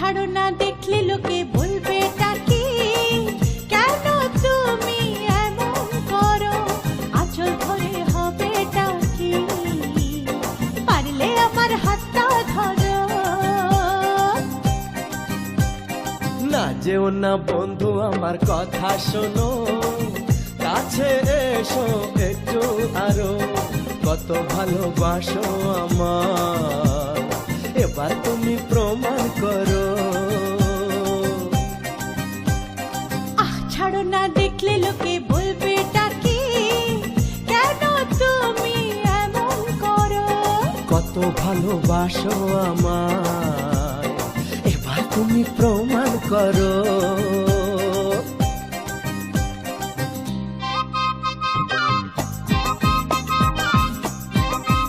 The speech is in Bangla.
ছাড়ো না, দেখলে লোকে বলবে টাকি, কেন তুমি এমন করো, আঁচল ধরে হবে টাকি, পারলে আমার হাতটা ধরো। না যেও না বন্ধু আমার কথা শোনো, কাছে এসো একটু আরো, কত ভালোবাসো আমার, এবার তুমি প্রমাণ করো। ছাড়ো না, দেখলে লোকে বলবে টাকি, কেন তুমি এমন করো, কত ভালোবাসো আমার, এবার তুমি প্রমাণ করো।